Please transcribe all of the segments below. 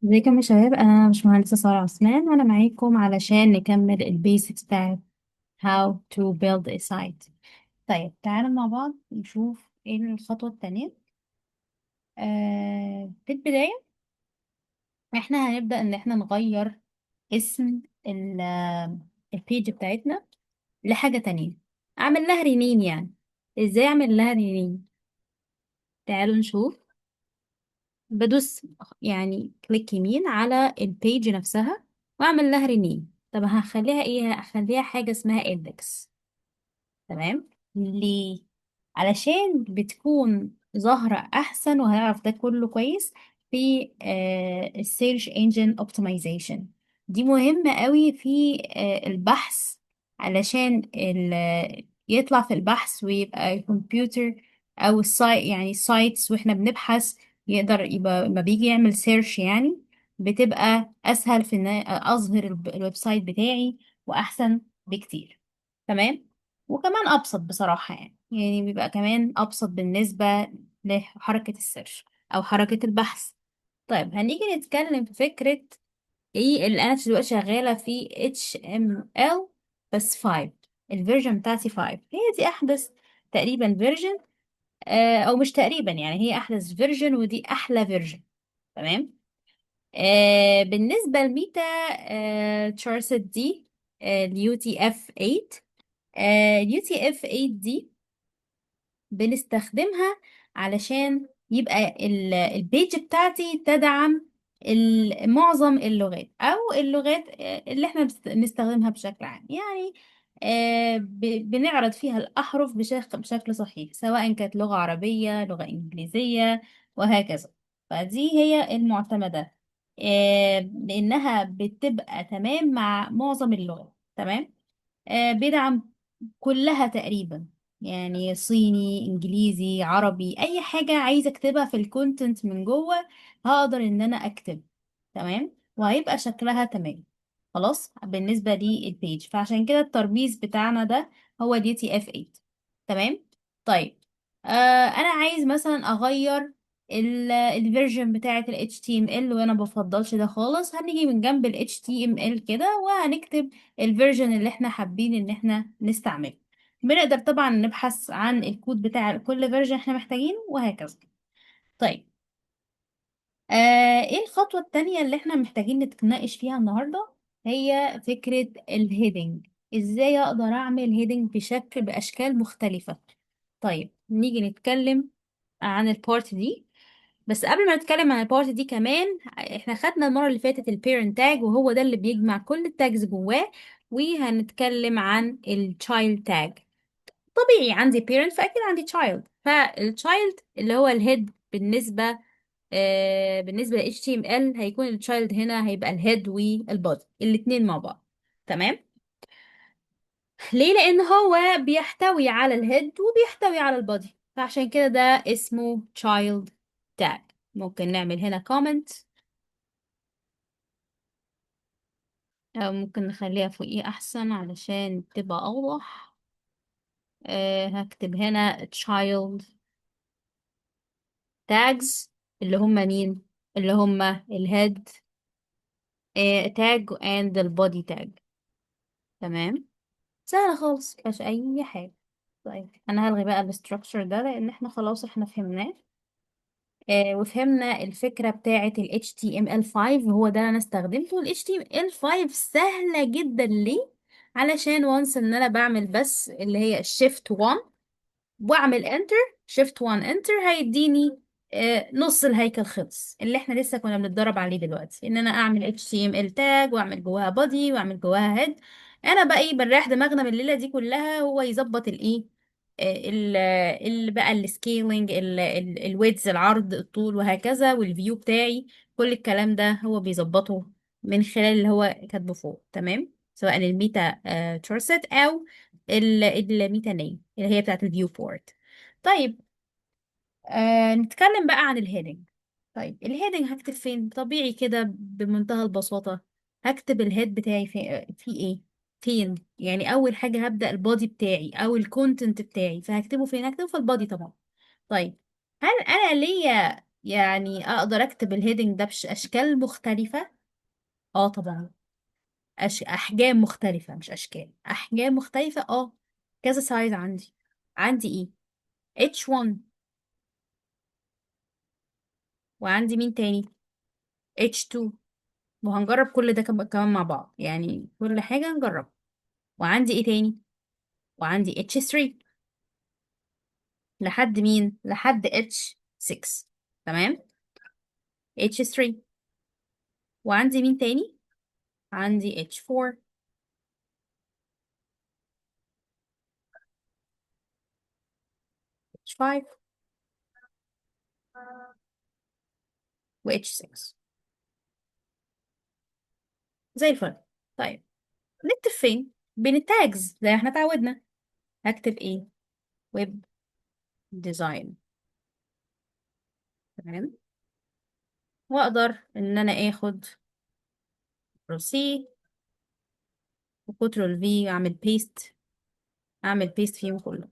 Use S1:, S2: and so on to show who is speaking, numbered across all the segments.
S1: ازيكم يا شباب، انا مش مهندسة سارة عثمان وانا معاكم علشان نكمل البيسكس بتاعت how to build a site. طيب تعالوا مع بعض نشوف ايه الخطوة التانية. في البداية احنا هنبدأ ان احنا نغير اسم البيج بتاعتنا لحاجة تانية، اعمل لها رينيم. يعني ازاي اعمل لها رينيم؟ تعالوا نشوف. بدوس يعني كليك يمين على البيج نفسها واعمل لها رينيم. طب هخليها ايه؟ هخليها حاجة اسمها index. تمام. ليه؟ علشان بتكون ظاهرة احسن، وهنعرف ده كله كويس في السيرش انجن اوبتمايزيشن. دي مهمة قوي في البحث، علشان يطلع في البحث ويبقى الكمبيوتر او السايت، يعني السايتس واحنا بنبحث يقدر يبقى ما بيجي يعمل سيرش، يعني بتبقى اسهل في ان اظهر الويب سايت بتاعي، واحسن بكتير. تمام. وكمان ابسط بصراحة، يعني بيبقى كمان ابسط بالنسبة لحركة السيرش او حركة البحث. طيب هنيجي نتكلم في فكرة ايه اللي انا دلوقتي شغالة في HTML بس 5. الفيرجن بتاعتي 5 هي دي احدث تقريبا فيرجن، او مش تقريبا، يعني هي احدث فيرجن ودي احلى فيرجن. تمام. بالنسبة لميتا تشارست دي، اليو تي اف 8. اليو تي اف 8 دي بنستخدمها علشان يبقى البيج بتاعتي تدعم معظم اللغات او اللغات اللي احنا بنستخدمها بشكل عام. يعني بنعرض فيها الأحرف بشكل صحيح، سواء كانت لغة عربية، لغة إنجليزية، وهكذا. فدي هي المعتمدة، لأنها بتبقى تمام مع معظم اللغات. تمام. بيدعم كلها تقريبا، يعني صيني، انجليزي، عربي، اي حاجة عايزة اكتبها في الكونتنت من جوه هقدر ان انا اكتب. تمام. وهيبقى شكلها تمام. خلاص بالنسبة للبيج، فعشان كده الترميز بتاعنا ده هو دي تي اف 8. تمام. طيب انا عايز مثلا اغير الفيرجن بتاعة ال HTML، وانا بفضلش ده خالص. هنيجي من جنب ال HTML كده وهنكتب الفيرجن اللي احنا حابين ان احنا نستعمله. بنقدر طبعا نبحث عن الكود بتاع كل فيرجن احنا محتاجينه، وهكذا. طيب ايه الخطوة التانية اللي احنا محتاجين نتناقش فيها النهاردة؟ هي فكرة الهيدنج. ازاي اقدر اعمل هيدنج باشكال مختلفة؟ طيب نيجي نتكلم عن البارت دي. بس قبل ما نتكلم عن البارت دي كمان، احنا خدنا المرة اللي فاتت البيرنت تاج، وهو ده اللي بيجمع كل التاجز جواه. وهنتكلم عن التشايلد تاج. طبيعي عندي parent فأكيد عندي child. فالchild اللي هو الهيد بالنسبة ل HTML هيكون الchild هنا هيبقى الهيد والبودي الاتنين مع بعض. تمام. ليه؟ لأن هو بيحتوي على الهيد وبيحتوي على البودي، فعشان كده ده اسمه child tag. ممكن نعمل هنا comment، أو ممكن نخليها فوقيه أحسن علشان تبقى أوضح. هكتب هنا child tags، اللي هم مين؟ اللي هم الهيد تاج and البودي تاج. تمام. سهلة خالص، مفيهاش أي حاجة. طيب أنا هلغي بقى الستراكشر ده لأن احنا خلاص احنا فهمناه. وفهمنا الفكرة بتاعة ال HTML5، هو ده اللي أنا استخدمته. ال HTML5 سهلة جدا. ليه؟ علشان وانس إن أنا بعمل بس اللي هي Shift 1 واعمل انتر، شيفت 1 انتر، هيديني نص الهيكل خلص اللي احنا لسه كنا بنتدرب عليه دلوقتي، ان انا اعمل HTML تاج واعمل جواها بودي واعمل جواها هيد. انا بقى ايه؟ بنريح دماغنا من الليله دي كلها، هو يظبط الايه، اللي بقى السكيلينج، الويدز، العرض، الطول، وهكذا، والفيو بتاعي. كل الكلام ده هو بيظبطه من خلال اللي هو كاتبه فوق. تمام. سواء الميتا تورست او الميتانية اللي هي بتاعت الفيو بورت. طيب نتكلم بقى عن الهيدنج. طيب الهيدنج هكتب فين؟ طبيعي كده بمنتهى البساطة هكتب الهيد بتاعي في ايه؟ فين؟ يعني اول حاجة هبدأ البادي بتاعي او الكونتنت بتاعي، فهكتبه فين؟ هكتبه في البادي طبعا. طيب هل انا ليا يعني اقدر اكتب الهيدنج ده باشكال مختلفة. اه طبعا. احجام مختلفة، مش اشكال، احجام مختلفة اه. كذا سايز عندي. عندي ايه؟ H1. وعندي مين تاني؟ H2. وهنجرب كل ده كمان مع بعض، يعني كل حاجة نجرب. وعندي ايه تاني؟ وعندي H3. لحد مين؟ لحد H6. تمام. H3. وعندي مين تاني؟ عندي H4. H5. و H6. زي الفل. طيب، نكتب فين؟ بين التاجز زي ما احنا اتعودنا. هكتب ايه؟ ويب ديزاين. تمام. واقدر ان انا اخد سي وكنترول في، اعمل بيست. اعمل بيست فيهم كله.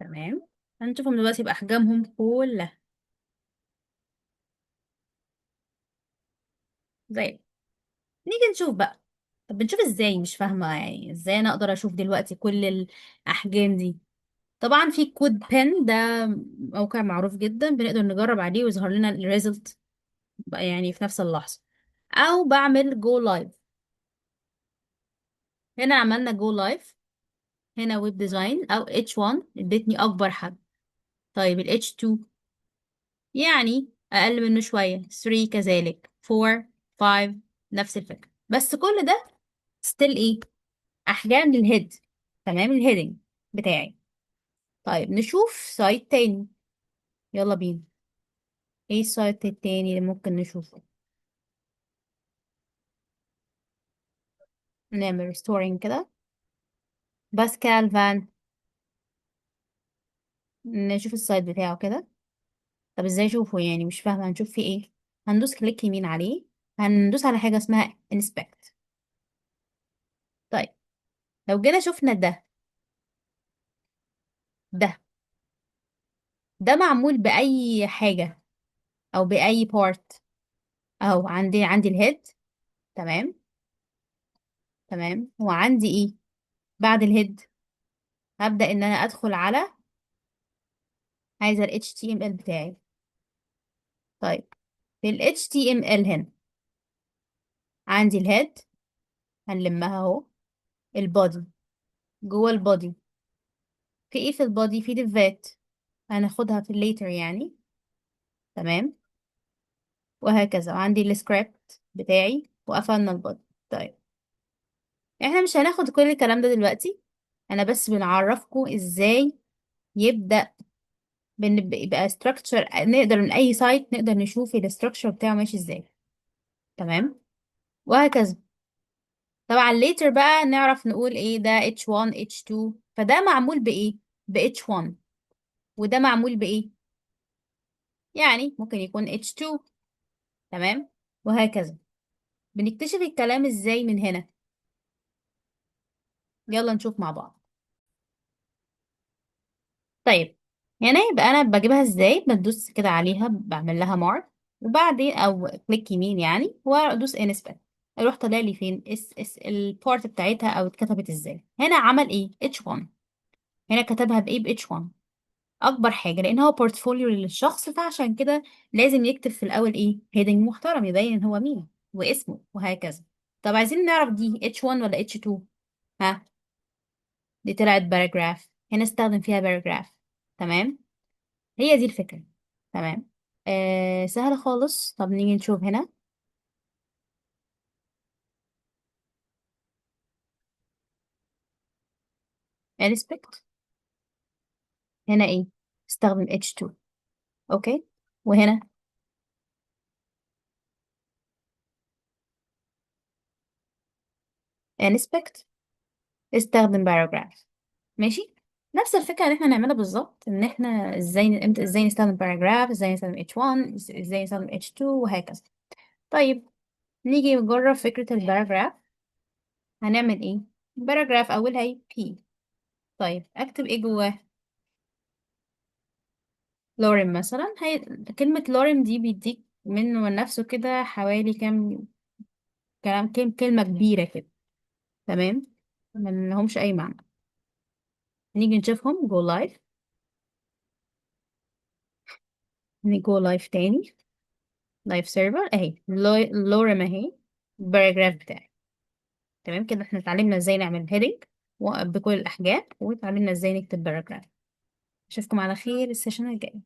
S1: تمام. هنشوفهم دلوقتي باحجامهم كلها. زي، نيجي نشوف بقى. طب بنشوف ازاي؟ مش فاهمة يعني ازاي انا اقدر اشوف دلوقتي كل الاحجام دي. طبعا في كود بن ده، موقع معروف جدا بنقدر نجرب عليه ويظهر لنا الريزلت يعني في نفس اللحظة. او بعمل جو لايف. هنا عملنا جو لايف. هنا ويب ديزاين او H1 ادتني اكبر حجم. طيب ال H2 يعني اقل منه شوية. 3 كذلك. 4. 5. نفس الفكرة، بس كل ده ستيل ايه؟ احجام للهيد. تمام، الهيدنج بتاعي. طيب نشوف سايت تاني. يلا بينا. ايه السايت التاني اللي ممكن نشوفه؟ نعمل ريستورينج كده. باسكال فان. نشوف السايت بتاعه كده. طب ازاي اشوفه يعني؟ مش فاهمة، هنشوف فيه ايه؟ هندوس كليك يمين عليه. هندوس على حاجة اسمها inspect. طيب، لو جينا شفنا ده ده معمول بأي حاجة أو بأي بارت. أهو عندي الهيد. تمام. تمام. وعندي ايه بعد الهيد؟ هبدأ ان انا ادخل على، عايزة ال HTML بتاعي. طيب، في ال HTML هنا عندي الهيد. هنلمها اهو. البودي. جوه البودي في ايه؟ في البودي في ديفات. هناخدها في الليتر يعني. تمام. وهكذا. وعندي السكريبت بتاعي وقفلنا البودي. طيب، احنا مش هناخد كل الكلام ده دلوقتي. انا بس بنعرفكم ازاي يبدأ يبقى structure. نقدر من اي سايت نقدر نشوف الستراكشر بتاعه ماشي ازاي. تمام. وهكذا. طبعا later بقى نعرف نقول ايه ده H1 H2. فده معمول بايه؟ ب H1. وده معمول بايه؟ يعني ممكن يكون H2. تمام. وهكذا. بنكتشف الكلام ازاي من هنا؟ يلا نشوف مع بعض. طيب، هنا يبقى انا بجيبها ازاي؟ بدوس كده عليها، بعمل لها مارك. وبعدين او كليك يمين يعني، وادوس انسبكت. اروح طالع لي فين اس البارت بتاعتها او اتكتبت ازاي. هنا عمل ايه؟ H1. هنا كتبها بايه؟ ب H1. اكبر حاجه، لان هو بورتفوليو للشخص، فعشان كده لازم يكتب في الاول ايه؟ هيدنج محترم يبين هو مين واسمه وهكذا. طب عايزين نعرف دي H1 ولا H2. ها؟ دي طلعت باراجراف. هنا استخدم فيها باراجراف. تمام. هي دي الفكره. تمام. سهله خالص. طب نيجي نشوف هنا. inspect. هنا ايه؟ استخدم H2. اوكي. وهنا inspect. استخدم باراجراف. ماشي. نفس الفكرة اللي احنا نعملها بالظبط، ان احنا ازاي نستخدم باراجراف، ازاي نستخدم H1، ازاي نستخدم H2 وهكذا. طيب، نيجي نجرب فكرة الباراجراف. هنعمل ايه؟ باراجراف اولها ايه؟ P. طيب اكتب ايه جواه؟ لورم مثلا. هي كلمة لورم دي بيديك منه من نفسه كده حوالي كام كلمة كبيرة كده. تمام. ما لهمش اي معنى. نيجي نشوفهم جو لايف. نيجو لايف تاني. لايف سيرفر اهي. لورم اهي. الباراجراف بتاعي. تمام كده احنا اتعلمنا ازاي نعمل هيدنج بكل الاحجام، واتعلمنا ازاي نكتب باراجراف. اشوفكم على خير السيشن الجاي.